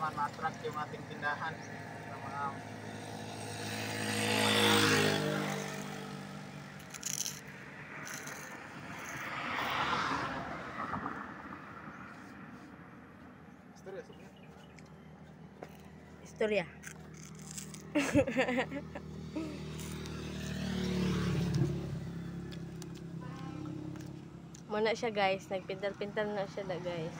naman ma-attract yung ating tindahan sa mga istorya. Muna siya guys, nagpintal-pintal na siya na guys.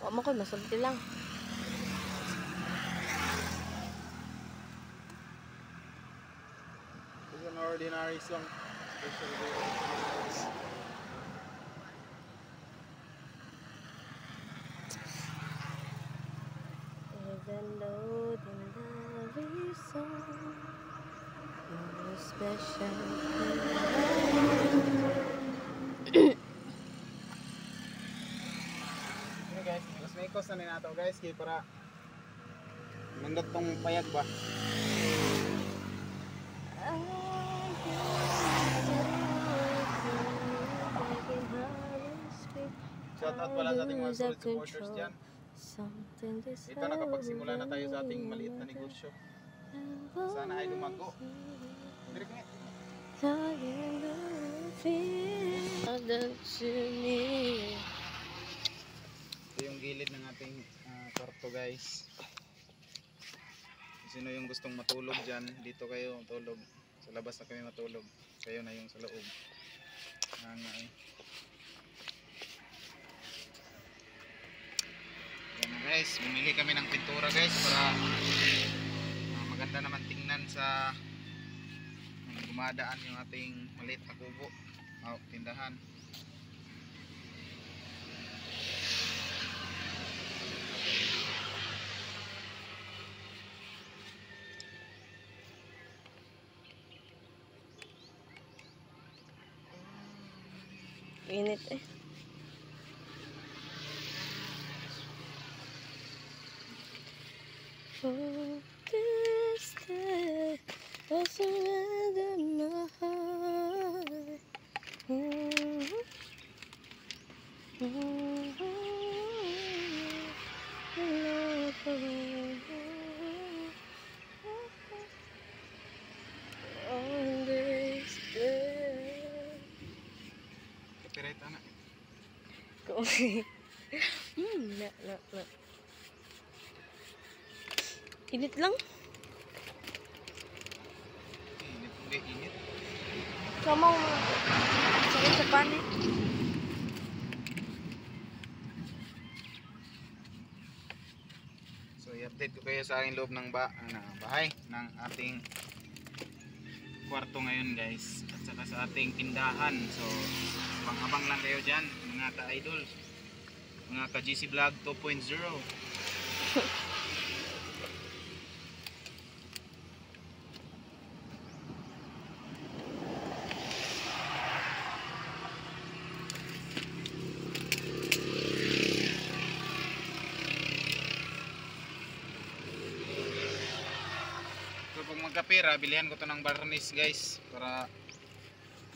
Huwag mo ko, masulti lang. It's an ordinary song. Even though the love is so special. Okay guys, mikos na ninato guys kay para nandot tong payag ba. Shout out pala sa ating mga solid supporters dyan. Ito nakapagsimula na tayo sa ating maliit na negosyo. Sana ay lumago. Dire kami. Ito yung gilid ng ating kwarto guys. Sino yung gustong matulog dyan, dito kayo matulog. Sa labas na kami matulog. Kayo na yung sa loob. Yan guys, bumili kami ng pintura guys para maganda naman tingnan sa gumadaan yung ating maliit na kubo. Tindahan. Init eh. For this day, I surrender my heart. On this day. Copyright anak. Na. Init lang. Init, hindi init. Kamang sakit sa panik. So i-update ko kayo sa aking loob ng bahay ng ating kwarto ngayon guys, at saka sa ating tindahan. So abang-abang lang kayo dyan mga ka-idol, mga ka-GC Vlog 2.0. Pag magkapira, bilihan ko to ng varnish guys para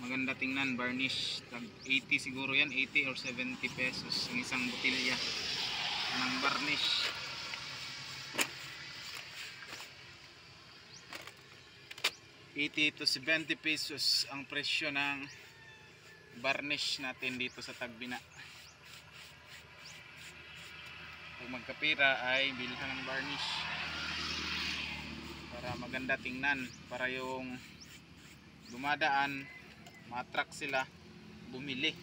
maganda tingnan. Varnish tag 80 siguro yan, 80 or 70 pesos ang isang botilya ng varnish. $80 to 70 pesos ang presyo ng varnish natin dito sa Tagbina. Pag magkapira ay bilhan ng varnish para maganda tingnan, para yung dumadaan ma-attract sila bumili,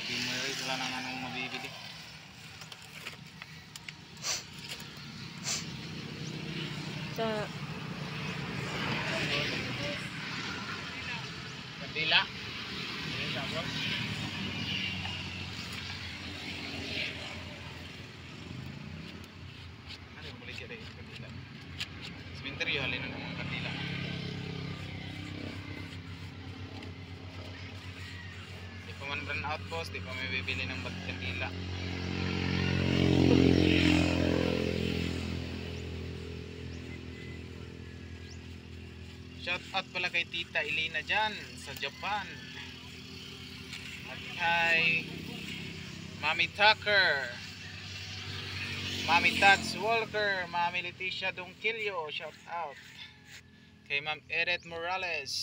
hindi mo rin sila ng anong mabibili. Sa kandila ano yung muli siya dahil kandila cementerio halin ng mga kandila. run out boss, di pa may bibili ng kandila. Shout out pala kay Tita Elena dyan sa Japan. At kay Mami Tucker, Mami Tats Walker, Mami Leticia Dongkilio, shout out. Kay Ma'am Edith Morales,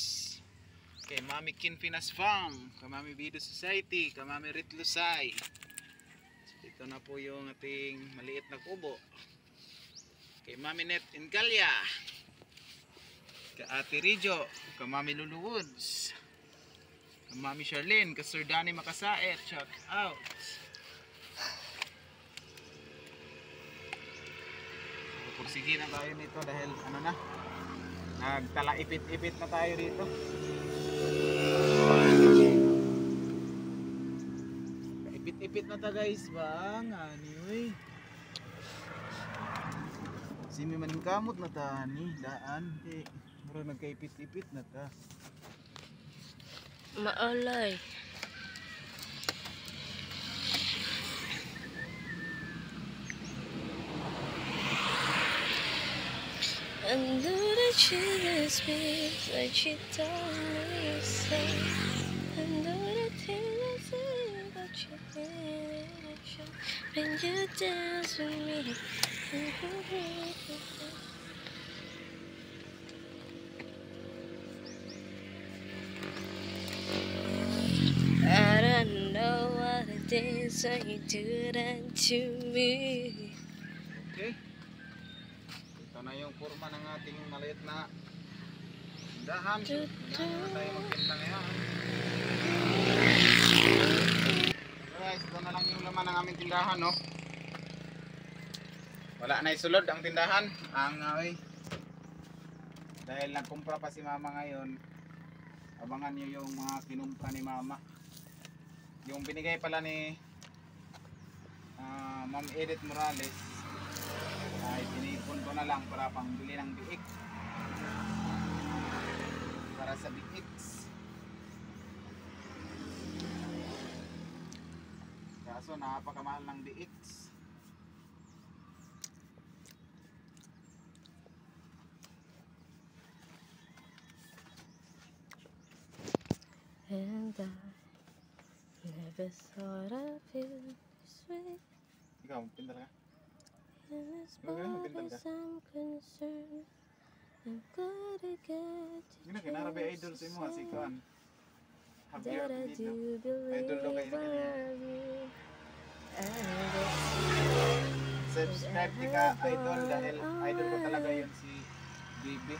kay Mami Kinfinas Farm, kay Mami Bido Society, kay Mami Rit Lusay. So, ito na po yung ating maliit na kubo. Kay Mami Net Ingalya, kay Ate Rijo, kay Mami Lulu Woods, kay Mami Charlene, kay Sir Danny Makasaet, shout out. Pursige na tayo nito dahil ano na, nagtala ipit-ipit na tayo dito. Ipit-ipit na ta guys ba? Anyway, simi maning kamot na ta ni daan mura nagkaipit-ipit na ta. Maolay. And do the chills me like she told me so. And do the things that you did when you dance with me. I don't know what it is when you do that to me. Okay, ito na yung forma ng ating maliit na tindahan. Hindi na tayo magbenta ngayon. So guys, ito na lang yung laman ng aming tindahan, no? Wala na isulod ang tindahan. Dahil nagkumpra pa si mama ngayon, abangan nyo yung mga kinumpra ni mama. Yung binigay pala ni Ma'am Edith Morales ay tinipon ko na lang para pangbili ng biik, para sa biik. Kaso napakamahal ng biik. And I never thought I'd feel this way. Ikaw, pintal ka? And as Okay, far pintal ka. as I'm concerned, I'm gonna get Gina, kinarabi idol sa imo, si Kuan. that I do Idol daw believe kayo na I kanina. love you. And Subscribe di ka idol dahil idol ko talaga yun si Bibi.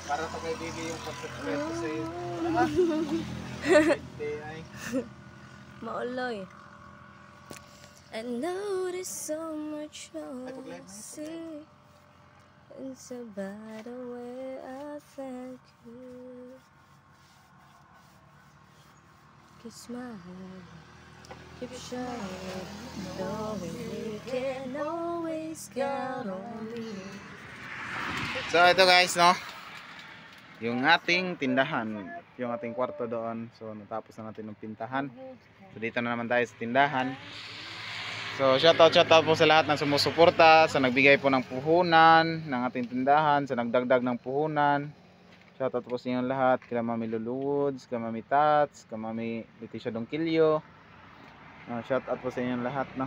Para to kay Bibi yung pag-subscribe ko sa iyo. Ay. Maoloy. I know there's so much more to see. It's about the way I thank you. Kiss my hand, keep shining, knowing you can always count on me. So ito guys, no, yung ating tindahan, yung ating kwarto doon. So natapos na natin ng pintahan. So dito na naman tayo sa tindahan. So shoutout po sa lahat ng sumusuporta, sa nagbigay po ng puhunan ng ating tindahan, sa nagdagdag ng puhunan. Shoutout po sa inyong lahat, kila Mami Lulu Woods, kila Mami Tats, kila Mami Leticia Dongkilio. Shoutout po sa inyong lahat, no.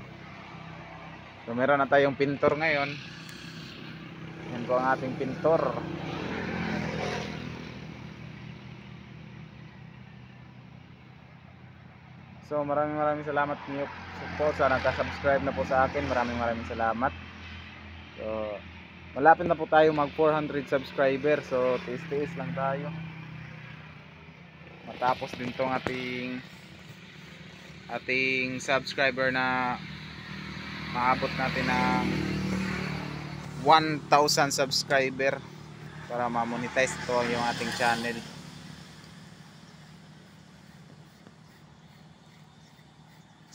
So meron na tayong pintor ngayon. Yan po ang ating pintor. So maraming salamat niyo po sa nagka-subscribe na po sa akin. Maraming salamat. So malapit na po tayo mag 400 subscriber. So tiis-tiis lang tayo. Matapos din tong ating subscriber na maabot natin ng 1,000 subscriber para ma-monetize ito yung ating channel.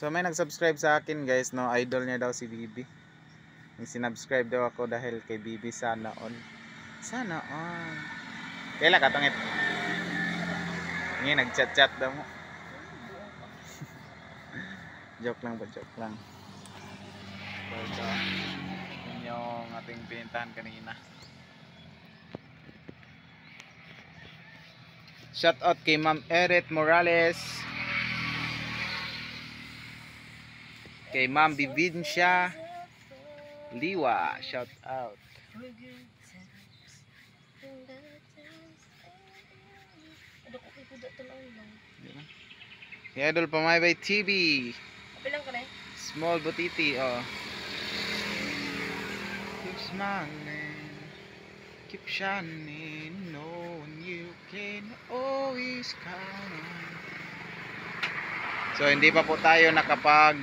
So may nag-subscribe sa akin guys, no, idol niya daw si Bibi. May sinubscribe daw ako dahil kay Bibi sana on. Sana on. Kailan katongit? Ngayon nag-chat-chat daw mo. Joke lang po, joke lang. So, ito. Yun yung ating pinintahan kanina. Shout out kay Ma'am Eret Morales. Kay Ma'am Vivincia Liwa. Shout out. Si Idol Pamaybay TV. Bilang ka na eh. Small Butiti. Oh. Keep smiling. Keep shining. Knowing you can always count on. So hindi pa po tayo nakapag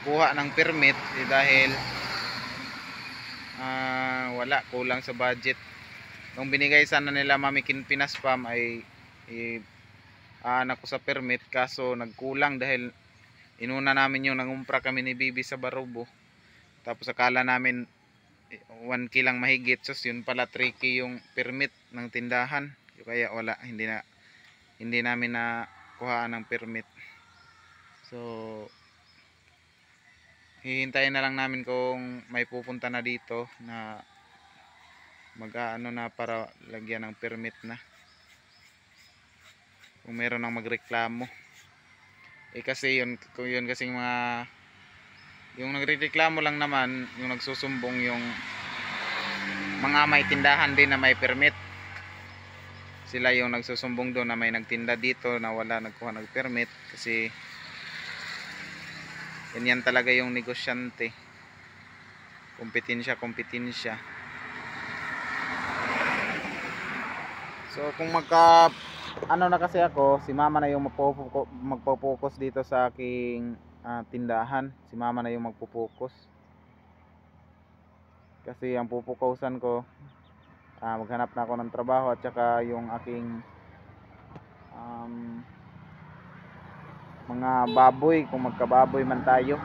kuha ng permit dahil wala, kulang sa budget. Nung binigay sana nila Mami Pinaspam ay anak ko sa permit, kaso nagkulang dahil inuna namin yung nangumpra kami ni Bibi sa Barubo, tapos akala namin 1K lang mahigit, so yun pala 3K yung permit ng tindahan, kaya wala, hindi namin na kuhaan ng permit. So hihintayin na lang namin kung may pupunta na dito na mag-aano na para lagyan ng permit na, kung meron nang magreklamo. Kasi yun kasing mga yung nagrereklamo lang naman, yung nagsusumbong yung mga may tindahan din na may permit. Sila yung nagsusumbong doon na may nagtinda dito na wala nagkuha ng permit, kasi ganyan talaga yung negosyante, kompetensya. So kung ano na kasi ako, si mama na yung magpo-focus dito sa aking tindahan. Si mama na yung magpo-focus, kasi ang pupukusan ko, maghanap na ako ng trabaho, at saka yung aking mga baboy, kung magkababoy man tayo.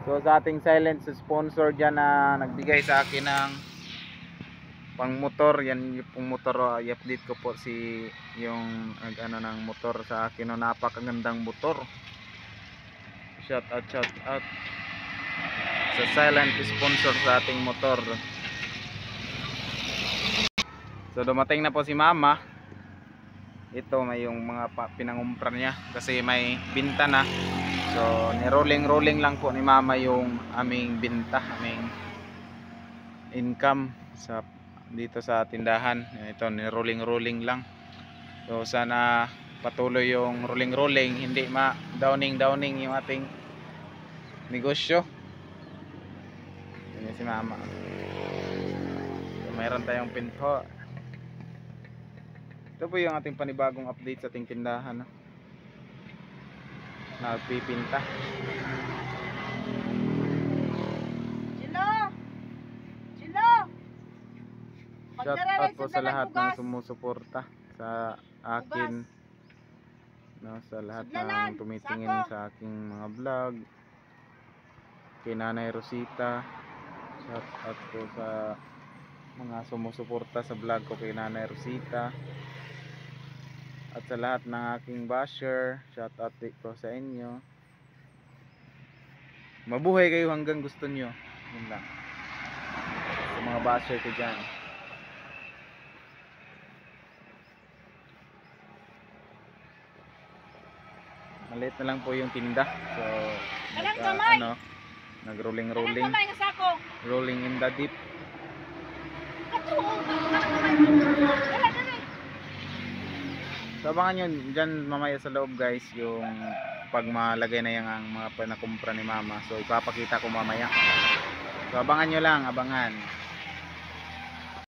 So sa ating silent sponsor dyan na nagbigay sa akin ng pang motor, yan yung motor, i-update ko po yung ano ng motor sa akin, no, napakagandang motor. Shout out sa silent sponsor sa ating motor. So dumating na po si mama. Ito may yung mga pinangumpra niya, kasi may binta na. So ni-rolling lang po ni mama yung aming binta, aming income dito sa tindahan. Ito ni-rolling lang. So sana patuloy yung rolling, hindi downing yung ating negosyo. Yan si mama. So mayroon tayong pinto. Ito po yung ating panibagong update sa ating tindahan, nagpipinta. Shout out po sa lahat ng sumusuporta sa akin, no, sa lahat ng tumitingin sa aking mga vlog. Kay Nanay Rosita, shout out po sa mga sumusuporta sa vlog ko kay Nanay Rosita. At sa lahat ng aking basher, shout out po sa inyo. Mabuhay kayo hanggang gusto nyo. Yun lang. Sa mga basher ko dyan. Maliit na lang po yung tinda. So nag-rolling. Rolling in the deep. So abangan nyo dyan mamaya sa loob guys, yung pag malagay na yung mga panakumpra ni mama. So ipapakita ko mamaya. So abangan nyo lang, abangan.